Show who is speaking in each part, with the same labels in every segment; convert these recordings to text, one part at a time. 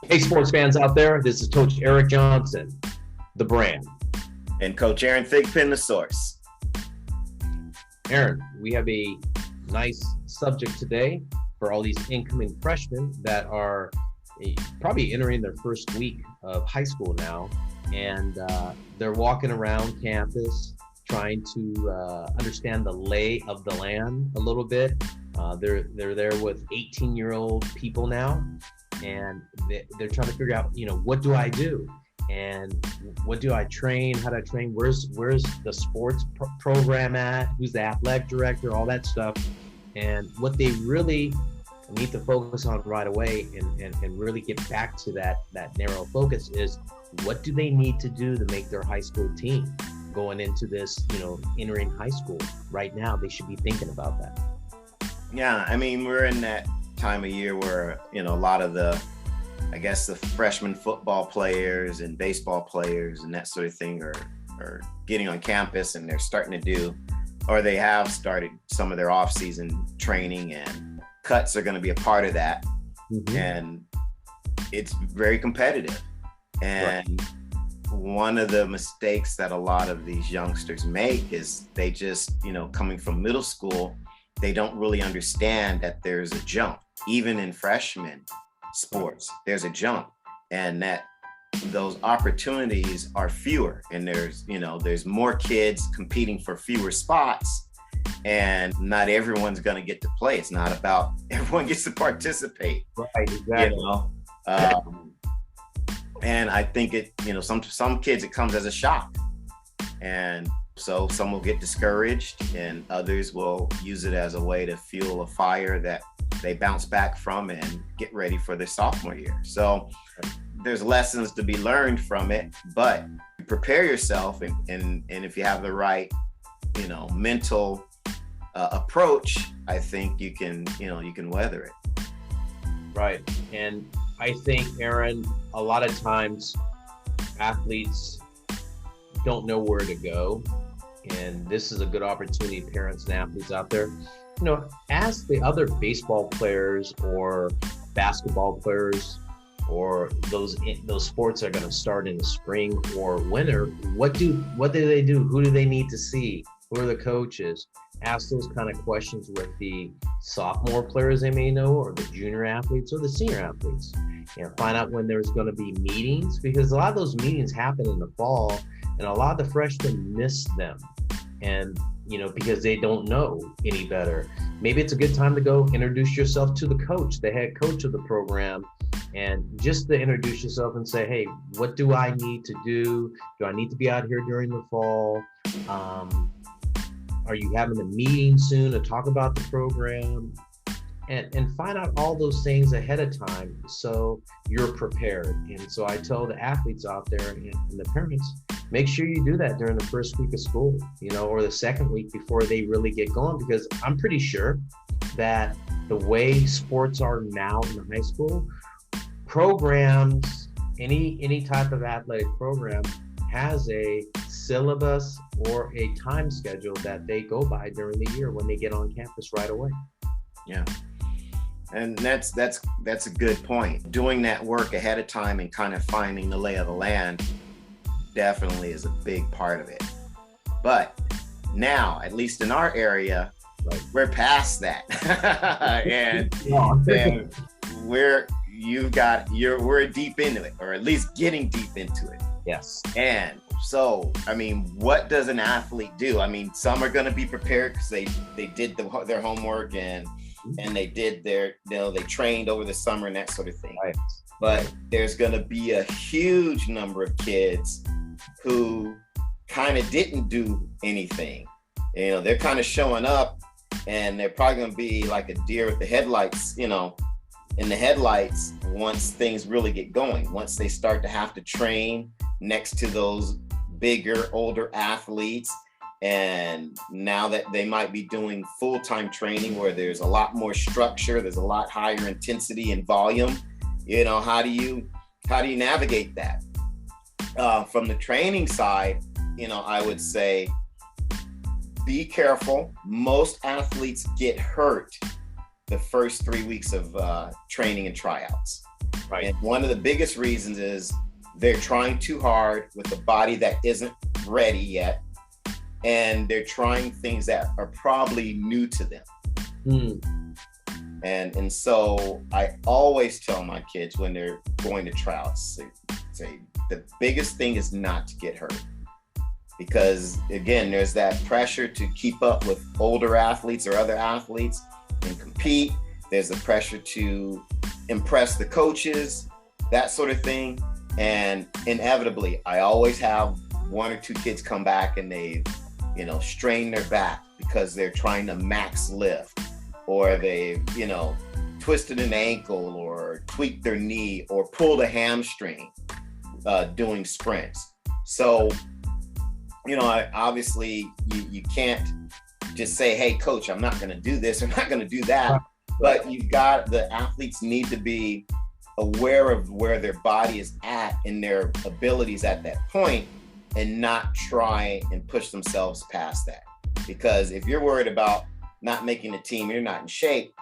Speaker 1: Hey, sports fans out there, this is Coach Eric Johnson, the brand.
Speaker 2: And Coach Aaron Thigpen, the source.
Speaker 1: Aaron, we have a nice subject today for all these incoming freshmen that are probably entering their first week of high school now. And they're walking around campus trying to understand the lay of the land a little bit. They're there with 18-year-old people now, and they're trying to figure out, what do I do? And what do I train? How do I train? Where's the sports program at? Who's the athletic director? All that stuff. And what they really need to focus on right away and really get back to that narrow focus is, what do they need to do to make their high school team going into this, entering high school right now? They should be thinking about that.
Speaker 2: Yeah, I mean, we're in that time of year where, a lot of the freshman football players and baseball players and that sort of thing are getting on campus, and they're starting to do, or they have started some of their off-season training, and cuts are going to be a part of that. Mm-hmm. And it's very competitive. And one of the mistakes that a lot of these youngsters make is they just, coming from middle school, they don't really understand that there's a jump. Even in freshman sports, there's a jump, and that those opportunities are fewer, and there's more kids competing for fewer spots, and not everyone's going to get to play. It's not about everyone gets to participate.
Speaker 1: Right, exactly.
Speaker 2: And I think some kids it comes as a shock, and so some will get discouraged, and others will use it as a way to fuel a fire that they bounce back from and get ready for their sophomore year. So there's lessons to be learned from it, but prepare yourself, and if you have the right, mental approach, I think you can weather it.
Speaker 1: Right. And I think, Aaron, a lot of times athletes don't know where to go. And this is a good opportunity, parents and athletes out there, ask the other baseball players or basketball players or those sports that are going to start in the spring or winter. What do they do? Who do they need to see? Who are the coaches? Ask those kind of questions with the sophomore players they may know, or the junior athletes or the senior athletes. Find out when there's going to be meetings, because a lot of those meetings happen in the fall, and a lot of the freshmen miss them. And, because they don't know any better. Maybe it's a good time to go introduce yourself to the coach, the head coach of the program, and just to introduce yourself and say, hey, what do I need to do? Do I need to be out here during the fall? Are you having a meeting soon to talk about the program? And find out all those things ahead of time so you're prepared. And so I tell the athletes out there and the parents, make sure you do that during the first week of school, or the second week before they really get going, because I'm pretty sure that the way sports are now in the high school programs, any type of athletic program has a syllabus or a time schedule that they go by during the year when they get on campus right away.
Speaker 2: Yeah. And that's a good point. Doing that work ahead of time and kind of finding the lay of the land definitely is a big part of it. But now, at least in our area, we're past that. and we're deep into it, or at least getting deep into it.
Speaker 1: Yes.
Speaker 2: And so, what does an athlete do? Some are going to be prepared because they did their homework and they did they trained over the summer and that sort of thing.
Speaker 1: Right.
Speaker 2: But there's going to be a huge number of kids who kind of didn't do anything. They're kind of showing up, and they're probably going to be like a deer with the headlights, in the headlights once things really get going, once they start to have to train next to those bigger, older athletes. And now that they might be doing full-time training where there's a lot more structure, there's a lot higher intensity and volume, how do you navigate that? From the training side, I would say, be careful. Most athletes get hurt the first 3 weeks of training and tryouts.
Speaker 1: Right.
Speaker 2: And one of the biggest reasons is they're trying too hard with a body that isn't ready yet. And they're trying things that are probably new to them. And so I always tell my kids when they're going to tryouts, say the biggest thing is not to get hurt. Because again, there's that pressure to keep up with older athletes or other athletes and compete. There's the pressure to impress the coaches, that sort of thing. And inevitably, I always have one or two kids come back and they, strain their back because they're trying to max lift, or they, twisted an ankle or tweaked their knee or pulled a hamstring doing sprints. So, I obviously you can't just say, hey, coach, I'm not going to do this, I'm not going to do that. But the athletes need to be aware of where their body is at and their abilities at that point, and not try and push themselves past that. Because if you're worried about not making the team, you're not in shape,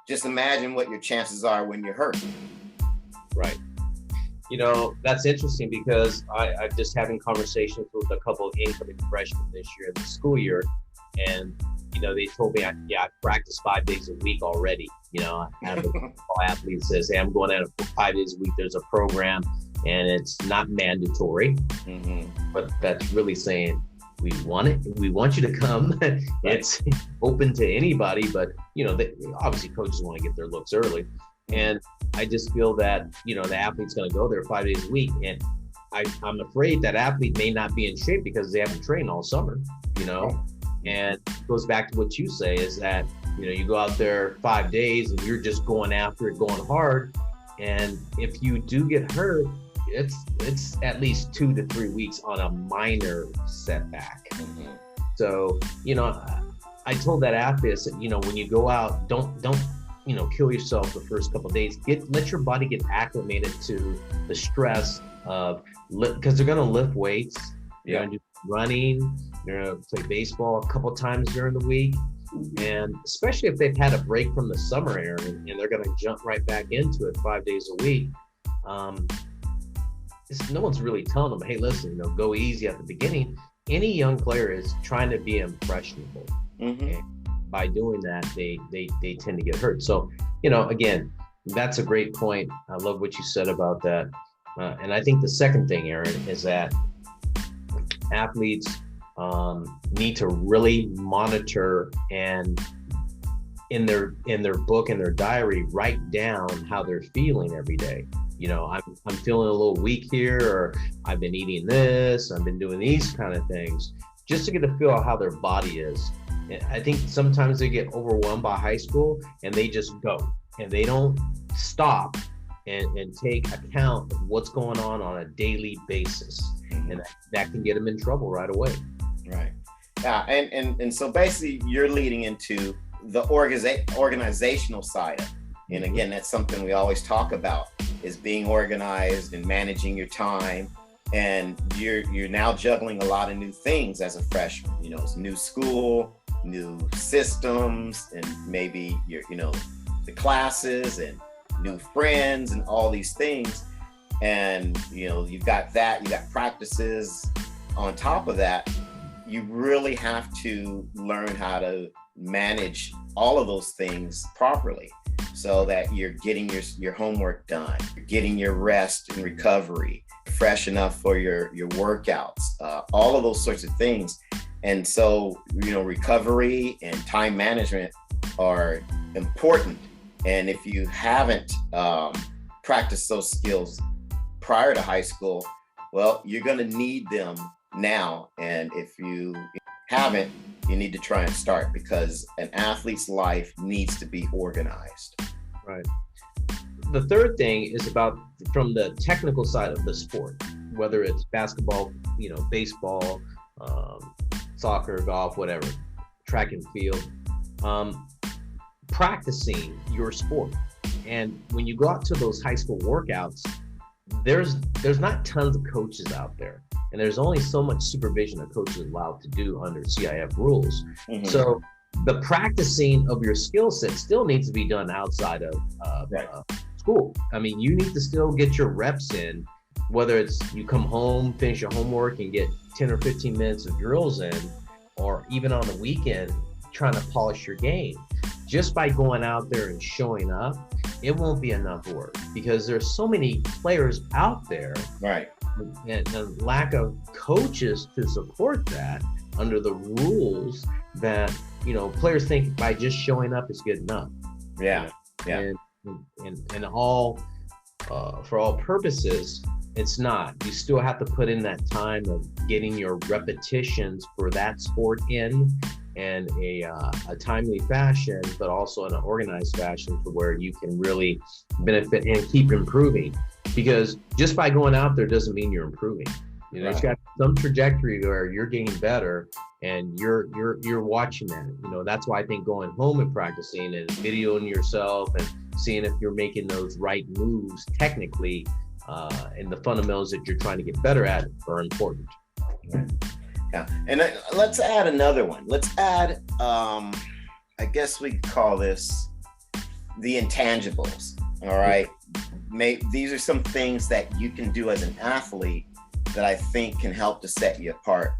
Speaker 2: just imagine what your chances are when you're hurt.
Speaker 1: Right. That's interesting because I'm just having conversations with a couple of incoming freshmen this year in the school year. And, they told me, I practice 5 days a week already. I have a athlete says, hey, I'm going out 5 days a week. There's a program and it's not mandatory, but that's really saying we want it. We want you to come. Right. It's open to anybody, but, obviously coaches want to get their looks early. And I just feel that, the athlete's going to go there 5 days a week. And I'm afraid that athlete may not be in shape because they haven't trained all summer, And it goes back to what you say is that, you go out there 5 days and you're just going after it, going hard. And if you do get hurt, it's at least 2 to 3 weeks on a minor setback. So, I told that athlete, I said, when you go out, don't kill yourself the first couple of days. Let your body get acclimated to the stress of, because they're going to lift weights. They're going to do running. They're going to play baseball a couple times during the week. And especially if they've had a break from the summer, Aaron, and they're going to jump right back into it 5 days a week. No one's really telling them, hey, listen, go easy at the beginning. Any young player is trying to be impressionable. And by doing that, they tend to get hurt. So, again, that's a great point. I love what you said about that. And I think the second thing, Aaron, is that athletes need to really monitor and in their book, in their diary, write down how they're feeling every day. I'm feeling a little weak here, or I've been eating this, I've been doing these kind of things, just to get a feel of how their body is. And I think sometimes they get overwhelmed by high school and they just go and they don't stop and take account of what's going on a daily basis. And that can get them in trouble right away.
Speaker 2: Right. Yeah. And so basically you're leading into the organizational side of it. And again, that's something we always talk about, is being organized and managing your time. And you're now juggling a lot of new things as a freshman. It's new school, new systems, and maybe the classes and new friends and all these things. And you've got that, you got practices on top of that. You really have to learn how to manage all of those things properly, so that you're getting your homework done, you're getting your rest and recovery, fresh enough for your workouts, all of those sorts of things. And so, recovery and time management are important. And if you haven't practiced those skills prior to high school, well, you're going to need them now. And if you haven't, you need to try and start, because an athlete's life needs to be organized.
Speaker 1: Right. The third thing is about from the technical side of the sport, whether it's basketball, baseball, soccer, golf, whatever, track and field, practicing your sport. And when you go out to those high school workouts, there's not tons of coaches out there, and there's only so much supervision a coach is allowed to do under CIF rules. So the practicing of your skill set still needs to be done outside of school. I mean, you need to still get your reps in, whether it's you come home, finish your homework, and get 10 or 15 minutes of drills in, or even on the weekend, trying to polish your game. Just by going out there and showing up, it won't be enough work, because there's so many players out there,
Speaker 2: Right.
Speaker 1: and the lack of coaches to support that under the rules, that players think by just showing up is good enough.
Speaker 2: Yeah. Yeah.
Speaker 1: And all for all purposes, it's not. You still have to put in that time of getting your repetitions for that sport in a timely fashion, but also in an organized fashion, to where you can really benefit and keep improving. Because just by going out there doesn't mean you're improving.
Speaker 2: Right.
Speaker 1: It's got some trajectory where you're getting better, and you're watching that. That's why I think going home and practicing and videoing yourself and seeing if you're making those right moves technically, and the fundamentals that you're trying to get better at are important.
Speaker 2: Right. Yeah. And let's add another one. Let's add, I guess we could call this the intangibles. All right. These are some things that you can do as an athlete that I think can help to set you apart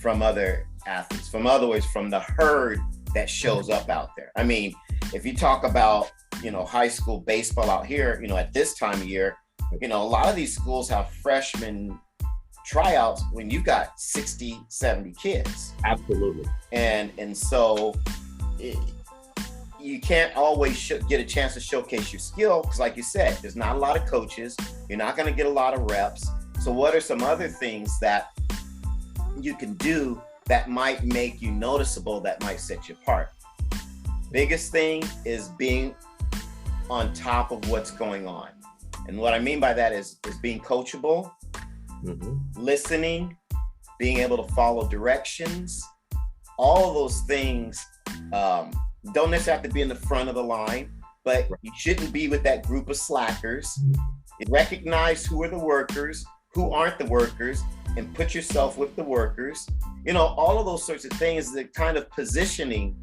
Speaker 2: from other athletes, from the herd that shows up out there. I mean, if you talk about, high school baseball out here, at this time of year, a lot of these schools have freshman tryouts when you've got 60, 70 kids.
Speaker 1: Absolutely.
Speaker 2: And so you can't always get a chance to showcase your skill, because like you said, there's not a lot of coaches. You're not going to get a lot of reps. So what are some other things that you can do that might make you noticeable, that might set you apart? Biggest thing is being on top of what's going on. And what I mean by that is being coachable, listening, being able to follow directions. All of those things don't necessarily have to be in the front of the line, but you shouldn't be with that group of slackers. Recognize who are the workers, who aren't the workers, and put yourself with the workers. All of those sorts of things, the kind of positioning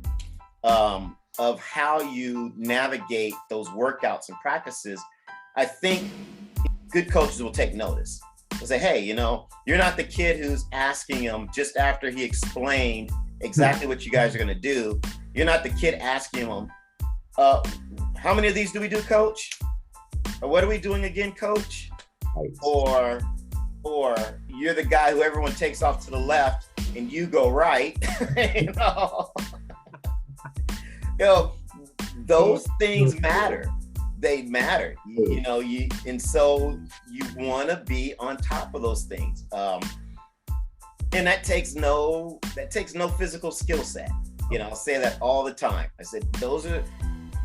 Speaker 2: of how you navigate those workouts and practices. I think good coaches will take notice. They'll say, hey, you're not the kid who's asking him just after he explained exactly what you guys are going to do. You're not the kid asking him, how many of these do we do, coach? Or what are we doing again, coach?
Speaker 1: Right.
Speaker 2: Or you're the guy who everyone takes off to the left and you go right. Those things matter. They matter. And so you want to be on top of those things. And that takes no physical skill set. I'll say that all the time. I said, those are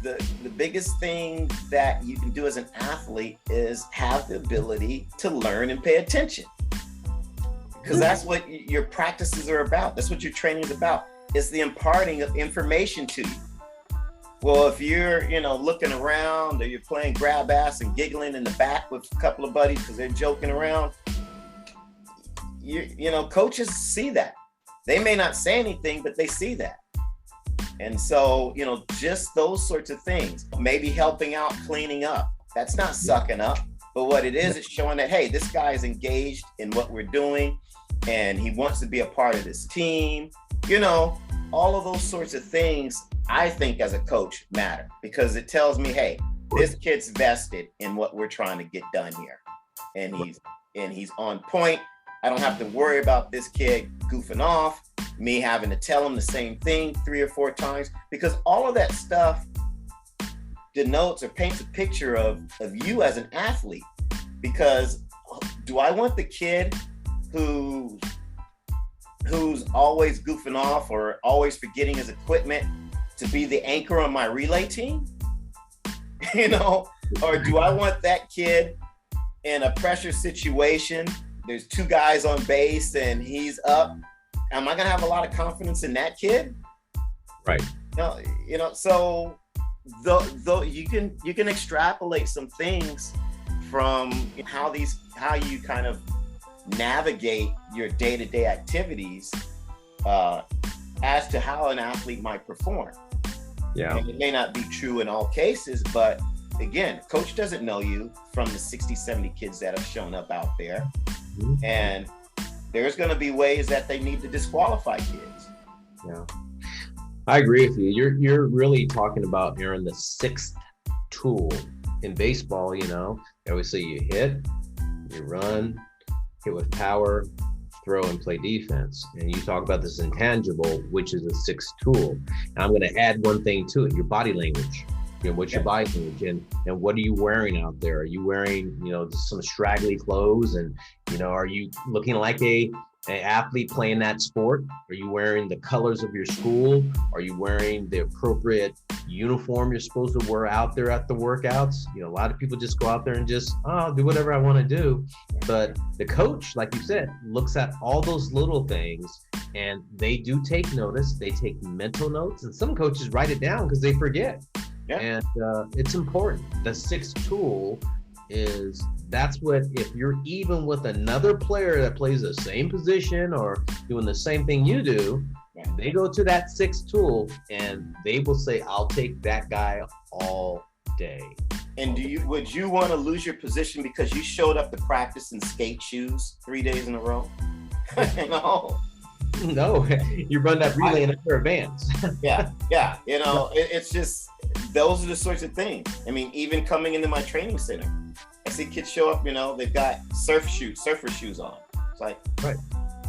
Speaker 2: the biggest thing that you can do as an athlete is have the ability to learn and pay attention. Because that's what your practices are about. That's what your training is about. It's the imparting of information to you. Well, if you're, looking around, or you're playing grab ass and giggling in the back with a couple of buddies because they're joking around, coaches see that. They may not say anything, but they see that. And so, just those sorts of things, maybe helping out, cleaning up. That's not sucking up, but what it is, it's showing that, hey, this guy is engaged in what we're doing and he wants to be a part of this team. All of those sorts of things, I think as a coach matter, because it tells me, hey, this kid's vested in what we're trying to get done here. And he's on point. I don't have to worry about this kid goofing off, me having to tell him the same thing 3 or 4 times, because all of that stuff denotes or paints a picture of you as an athlete. Because do I want the kid who's always goofing off or always forgetting his equipment to be the anchor on my relay team? Or do I want that kid in a pressure situation, there's 2 guys on base and he's up? Am I going to have a lot of confidence in that kid?
Speaker 1: Right.
Speaker 2: So though you can extrapolate some things from how you kind of navigate your day-to-day activities as to how an athlete might perform.
Speaker 1: Yeah.
Speaker 2: And it may not be true in all cases, but again, coach doesn't know you from the 60, 70 kids that have shown up out there.
Speaker 1: Mhm.
Speaker 2: And there's going to be ways that they need to disqualify kids.
Speaker 1: Yeah, I agree with you. You're really talking about, Aaron, the sixth tool in baseball. You know, they always say you hit, you run, hit with power, throw, and play defense. And you talk about this intangible, which is the sixth tool. And I'm going to add one thing to it: your body language. You know, what's your body language, and what are you wearing out there? Are you wearing, you know, some straggly clothes, and, you know, are you looking like a athlete playing that sport? Are you wearing the colors of your school? Are you wearing the appropriate uniform you're supposed to wear out there at the workouts? You know, a lot of people just go out there and just, do whatever I want to do. But the coach, like you said, looks at all those little things, and they do take notice. They take mental notes, and some coaches write it down because they forget. Yeah. And it's important. The sixth tool is, that's what, if you're even with another player that plays the same position or doing the same thing you do, they go to that sixth tool and they will say, I'll take that guy all day.
Speaker 2: And would you want to lose your position because you showed up to practice in skate shoes 3 days in a row?
Speaker 1: No, you run that relay in a pair of Vans.
Speaker 2: Yeah. You know, it's just, those are the sorts of things. I mean, even coming into my training center, I see kids show up, you know, they've got surfer shoes on. It's like, right,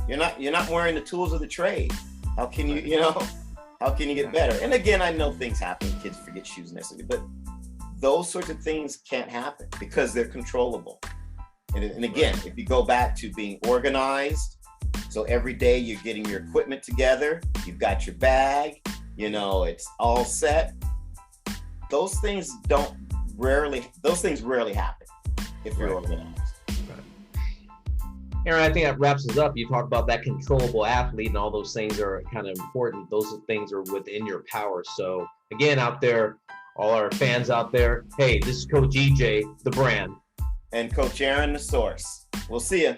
Speaker 2: you're not wearing the tools of the trade. How can you, how can you get better? And again, I know things happen, kids forget shoes necessarily, but those sorts of things can't happen because they're controllable. And again, if you go back to being organized, so every day you're getting your equipment together, you've got your bag, you know, it's all set. Those things rarely happen if you're organized.
Speaker 1: Right. Aaron, I think that wraps us up. You talk about that controllable athlete, and all those things are kind of important. Those things are within your power. So again, out there, all our fans out there, hey, this is Coach EJ, the brand.
Speaker 2: And Coach Aaron, the source. We'll see you.